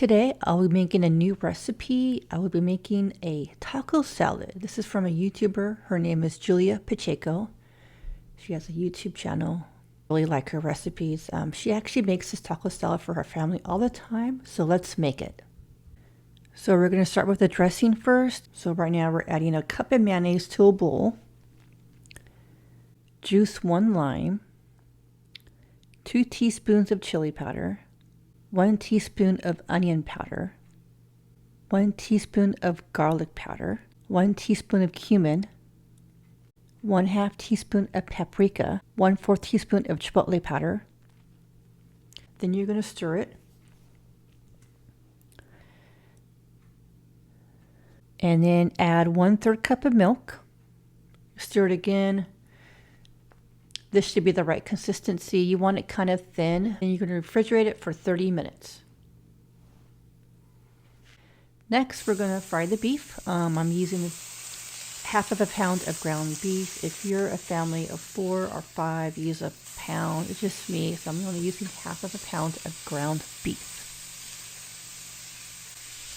Today I'll be making a new recipe. I will be making a taco salad. This is from a YouTuber. Her name is Julia Pacheco. She has a YouTube channel. I really like her recipes. She actually makes this taco salad for her family all the time, so let's make it. So we're going to start with the dressing first. So right now we're adding a cup of mayonnaise to a bowl, juice 1 lime, 2 teaspoons of chili powder, 1 teaspoon of onion powder, 1 teaspoon of garlic powder, 1 teaspoon of cumin, 1/2 teaspoon of paprika, 1/4 teaspoon of chipotle powder. Then you're going to stir it. And then add 1/3 cup of milk. Stir it again. This should be the right consistency. You want it kind of thin, and you're going to refrigerate it for 30 minutes. Next, we're going to fry the beef. I'm using 1/2 pound of ground beef. If you're a family of 4 or 5, use a pound. It's just me, so I'm only using 1/2 pound of ground beef.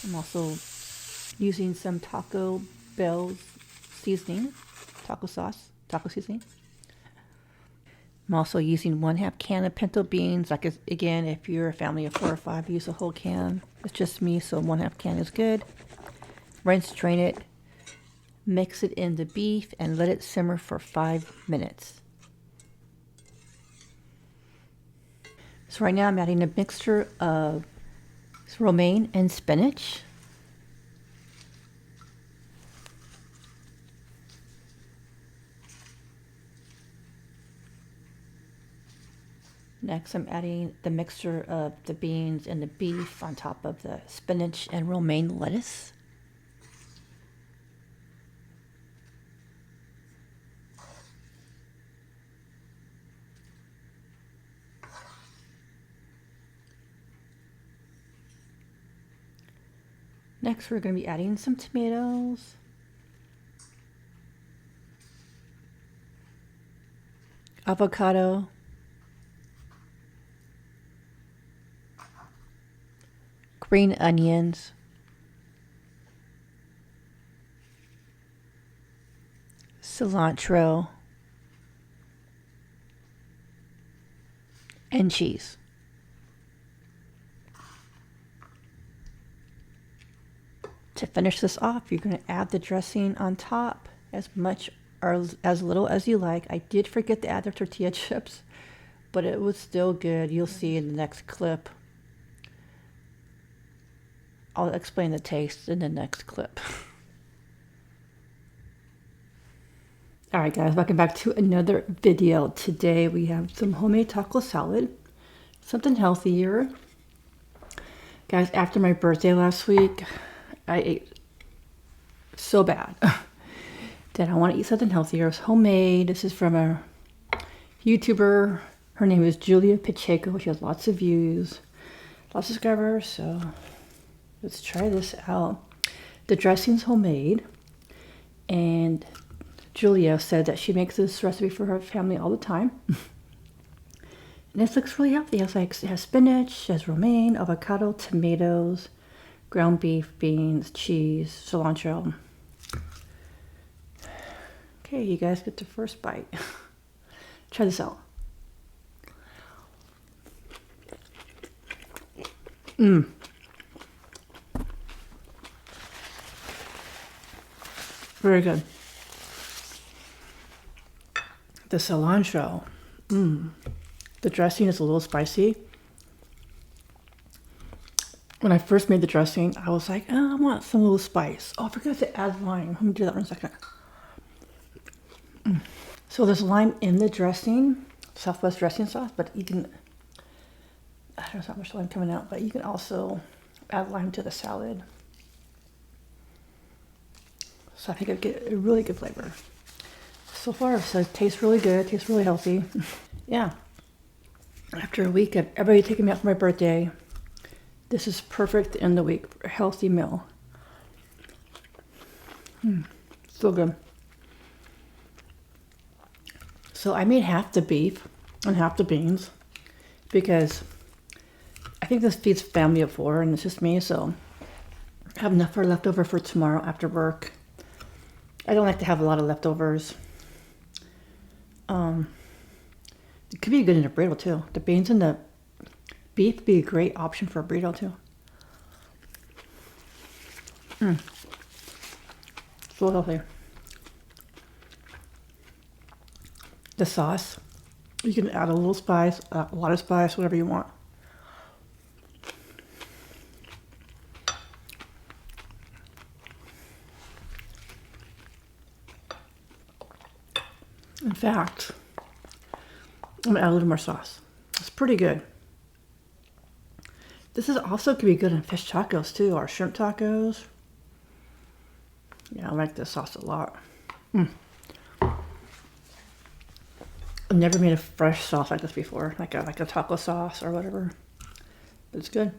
I'm also using some Taco Bell's seasoning, taco sauce, taco seasoning. I'm also using 1/2 can of pinto beans. Like, again, if you're a family of 4 or 5, use a whole can. It's just me, so 1/2 can is good. Rinse, drain it, mix it in the beef, and let it simmer for 5 minutes. So right now I'm adding a mixture of romaine and spinach. Next, I'm adding the mixture of the beans and the beef on top of the spinach and romaine lettuce. Next, we're going to be adding some tomatoes, avocado, green onions, cilantro, and cheese. To finish this off, you're going to add the dressing on top, as much or as little as you like. I did forget to add the tortilla chips, but it was still good. You'll see in the next clip. I'll explain the taste in the next clip. Alright guys, welcome back to another video. Today we have some homemade taco salad, something healthier. Guys, after my birthday last week, I ate so bad that I want to eat something healthier. It's homemade. This is from a YouTuber. Her name is Julia Pacheco. She has lots of views, lots of subscribers, so let's try this out. The dressing's homemade, and Julia said that she makes this recipe for her family all the time. And this looks really healthy. It has spinach, it has romaine, avocado, tomatoes, ground beef, beans, cheese, cilantro. Okay, you guys get the first bite. Try this out. Very good. The cilantro. The dressing is a little spicy. When I first made the dressing, I was like, oh, I want some little spice. Oh, I forgot to add lime. Let me do that in a second. So there's lime in the dressing, Southwest dressing sauce, but you can, I don't know, there's not much lime coming out, but you can also add lime to the salad. So I think it'd get a really good flavor. So far, so it tastes really good, tastes really healthy. Yeah. After a week of everybody taking me out for my birthday, this is perfect in the week for a healthy meal. So good. So I made half the beef and half the beans because I think this feeds family of 4, and it's just me, so I have enough for leftover for tomorrow after work. I don't like to have a lot of leftovers. It could be good in a burrito too. The beans and the beef would be a great option for a burrito too. So healthy. The sauce, you can add a little spice, a lot of spice, whatever you want. In fact, I'm gonna add a little more sauce. It's pretty good. This is also could be good in fish tacos too, or shrimp tacos. Yeah, I like this sauce a lot. I've never made a fresh sauce like this before, like a taco sauce or whatever. But it's good.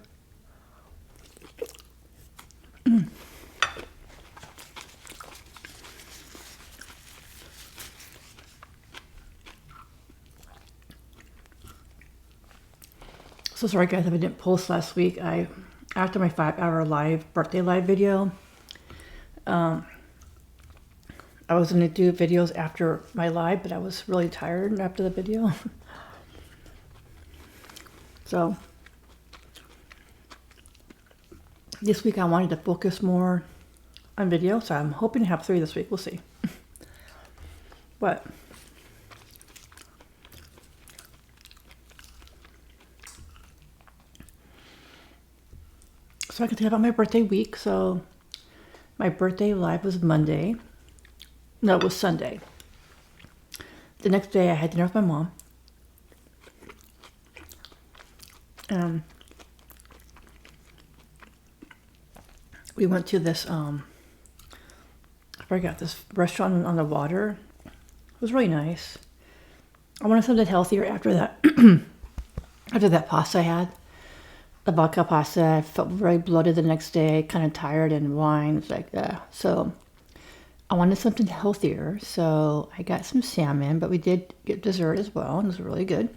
So sorry guys if I didn't post last week. After my 5-hour birthday live video, I was gonna do videos after my live, but I was really tired after the video. So this week I wanted to focus more on video, so I'm hoping to have 3 this week. We'll see. But so I can tell you about my birthday week. So my birthday live was Monday. No, it was Sunday. The next day I had dinner with my mom. We went to this, I forgot, this restaurant on the water. It was really nice. I wanted something healthier after that. After that pasta I had. The vodka pasta, I felt very bloated the next day, kind of tired, and wine. It's like, so I wanted something healthier, so I got some salmon, but we did get dessert as well, and it was really good.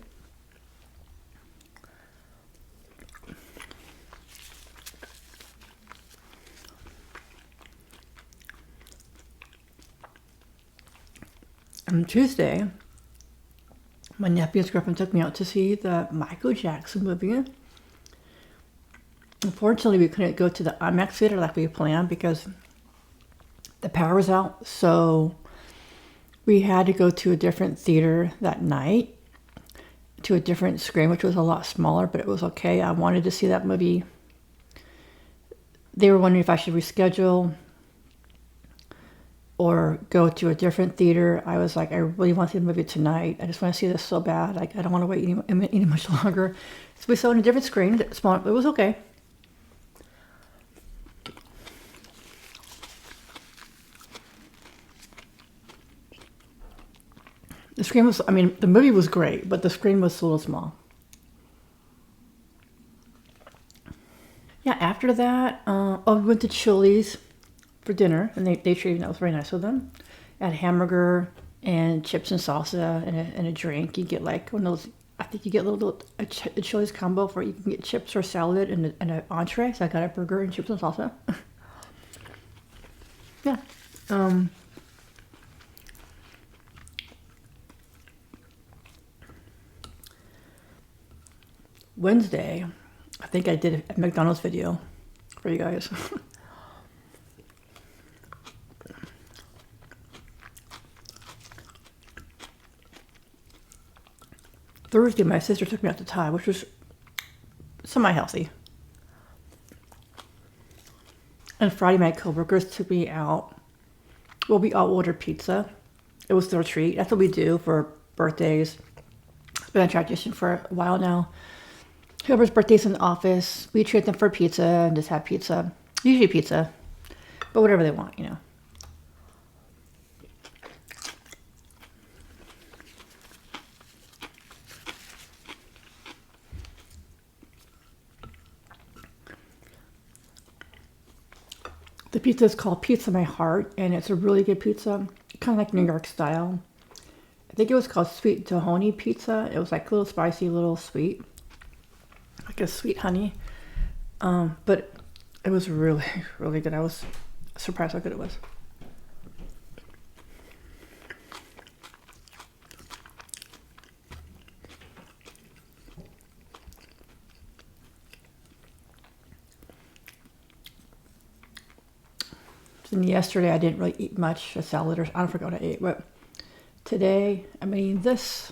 On Tuesday, my nephew's girlfriend took me out to see the Michael Jackson movie. Unfortunately, we couldn't go to the IMAX theater like we planned because the power was out. So we had to go to a different theater that night, to a different screen, which was a lot smaller, but it was okay. I wanted to see that movie. They were wondering if I should reschedule or go to a different theater. I was like, I really want to see the movie tonight. I just want to see this so bad. Like, I don't want to wait any much longer. So we saw it on a different screen. It was okay. The screen was, I mean, the movie was great, but the screen was a little small. Yeah, after that, we went to Chili's for dinner, and they treated me. That was very nice of them. I had a hamburger and chips and salsa and a drink. You get like one of those, I think you get a Chili's combo for you can get chips or salad and an entree. So I got a burger and chips and salsa. Yeah. Wednesday, I think I did a McDonald's video for you guys. Thursday, my sister took me out to Thai, which was semi-healthy. And Friday, my coworkers took me out. Well, we all ordered pizza. It was their treat. That's what we do for birthdays. It's been a tradition for a while now. Whoever's birthday's in the office, we treat them for pizza and just have pizza. Usually pizza, but whatever they want, you know. The pizza is called Pizza My Heart, and it's a really good pizza, kind of like New York style. I think it was called Sweet Tahini Pizza. It was like a little spicy, a little sweet. like a sweet honey. But it was really, really good. I was surprised how good it was. And yesterday I didn't really eat much, a salad, or I don't forget what I ate, but today, I mean, this,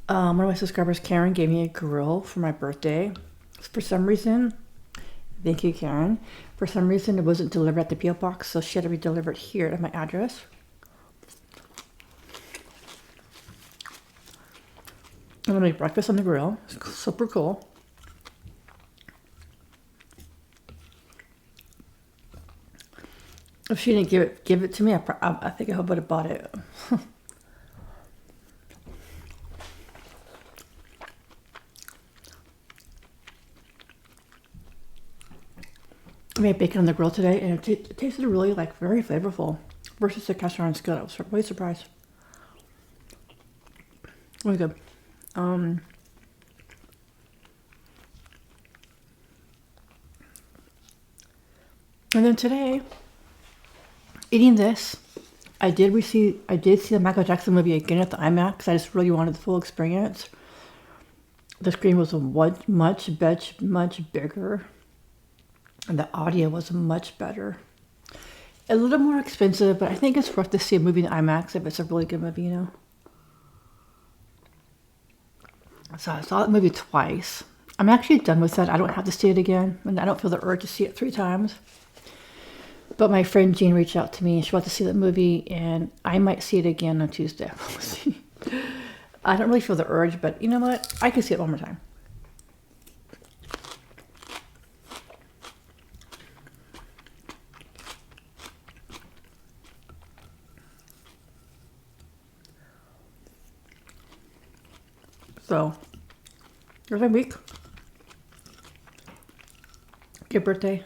one of my subscribers, Karen, gave me a grill for my birthday. For some reason, thank you, Karen. For some reason, it wasn't delivered at the P.O. box, so she had to be delivered here at my address. I'm gonna make breakfast on the grill. It's super cool. If she didn't give it to me, I think I would have bought it. I made bacon on the grill today, and it tasted really very flavorful versus the cast iron skillet. I was really surprised. Really good. And then today, eating this, I did see the Michael Jackson movie again at the IMAX. I just really wanted the full experience. The screen was much bigger, and the audio was much better. A little more expensive, but I think it's worth to see a movie in IMAX if it's a really good movie, you know. So I saw that movie twice. I'm actually done with that. I don't have to see it again, and I don't feel the urge to see it 3 times. But my friend Jean reached out to me, and she wanted to see that movie, and I might see it again on Tuesday. We'll see. I don't really feel the urge, but you know what? I can see it one more time. So, here's my week. Good birthday.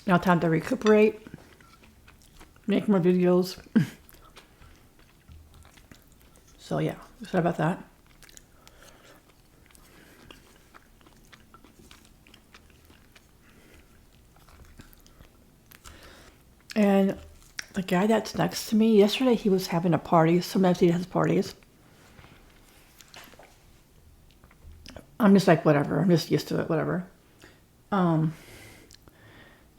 Now time to recuperate, make more videos. So yeah, sorry about that. And the guy that's next to me, yesterday he was having a party. Sometimes he has parties. I'm just like, whatever. I'm just used to it, whatever.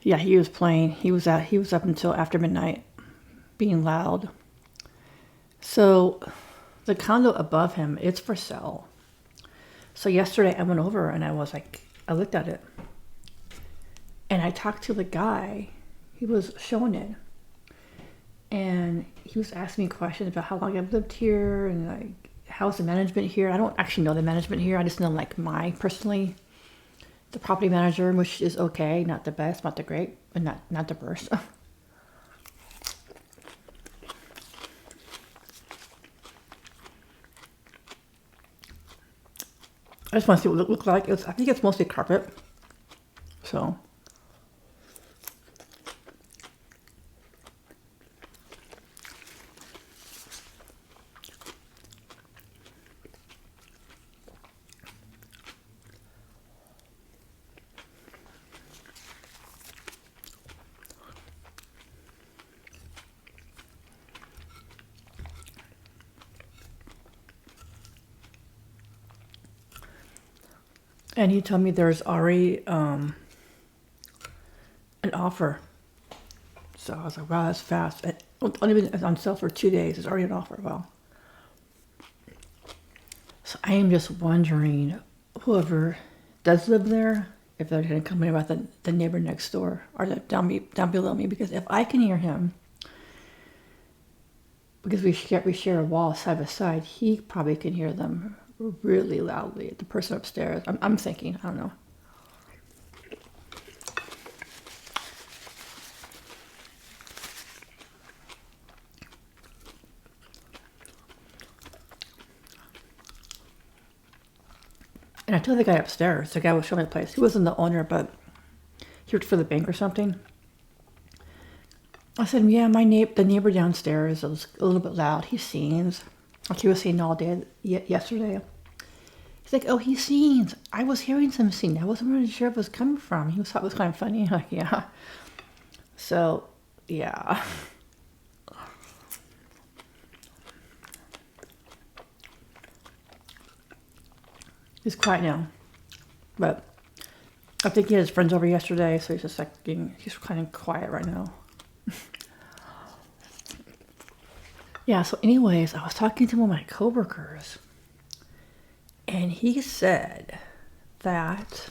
Yeah, he was playing. He was up until after midnight, being loud. So the condo above him, it's for sale. So yesterday I went over and I looked at it. And I talked to the guy. He was showing it. And he was asking me questions about how long I've lived here and how's the management here. I don't actually know the management here. I just know the property manager, which is okay, not the best, not the great, and not the worst. I just want to see what it looks like. I think it's mostly carpet. So. And he told me there's already an offer. So I was like, wow, that's fast. It only been on sale for 2 days. It's already an offer. Wow. So I am just wondering, whoever does live there, if they're going to complain about the neighbor next door or down below me. Because if I can hear him, because we share a wall side by side, he probably can hear them really loudly, the person upstairs. I'm thinking, I don't know. And I told the guy upstairs, the guy was showing me the place. He wasn't the owner, but he worked for the bank or something. I said, yeah, the neighbor downstairs is a little bit loud. He sings. Like he was singing all day yesterday. He's like, oh, he sings. I was hearing some singing. I wasn't really sure if it was coming from. He thought it was kind of funny. Like, yeah. So, yeah. He's quiet now. But I think he had his friends over yesterday, so he's just like he's kind of quiet right now. Yeah, so anyways, I was talking to one of my coworkers, and he said that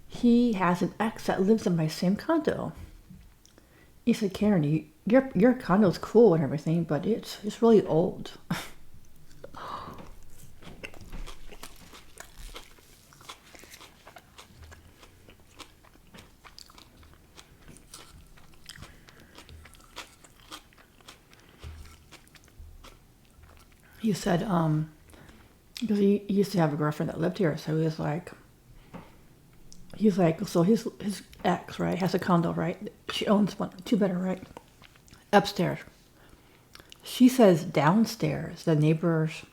he has an ex that lives in my same condo. He said, Karen, your condo's cool and everything, but it's really old. He said, because he used to have a girlfriend that lived here, so he's like, so his ex, right, has a condo, right? She owns one, 2-bedroom, right? Upstairs. She says downstairs, the neighbors,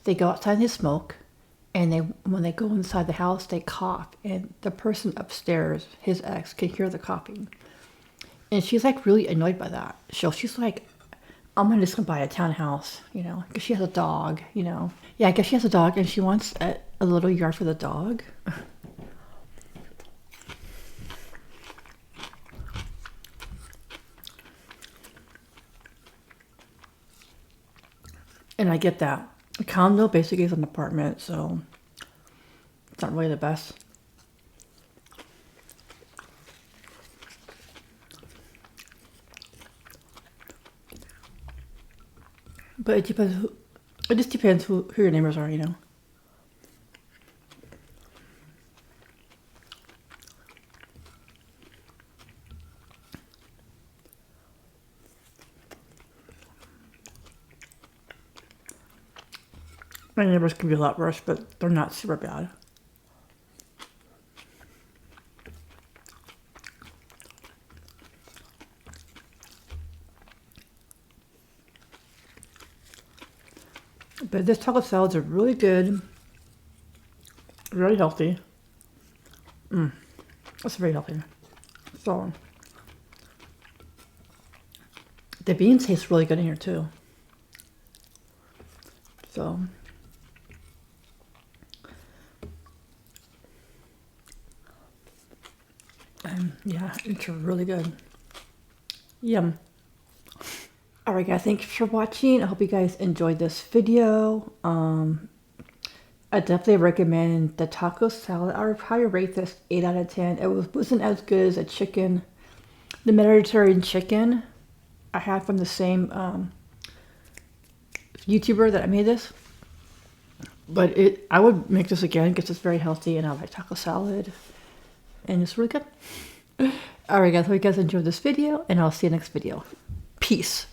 they go outside and they smoke, and when they go inside the house, they cough, and the person upstairs, his ex, can hear the coughing. And she's like really annoyed by that. So she's like, I'm just gonna buy a townhouse, because she has a dog, Yeah, I guess she has a dog, and she wants a little yard for the dog. And I get that. A condo basically is an apartment, so it's not really the best. But it just depends who your neighbors are, My neighbors can be a lot worse, but they're not super bad. But this taco salads are really good, really healthy. It's very healthy. So the beans taste really good in here too. So yeah, it's really good. Yum. Alright guys, thanks for watching. I hope you guys enjoyed this video. I definitely recommend the taco salad. I would probably rate this 8 out of 10. It wasn't as good as the Mediterranean chicken I had from the same YouTuber that I made this. But I would make this again because it's very healthy and I like taco salad. And it's really good. Alright guys, hope you guys enjoyed this video and I'll see you next video. Peace.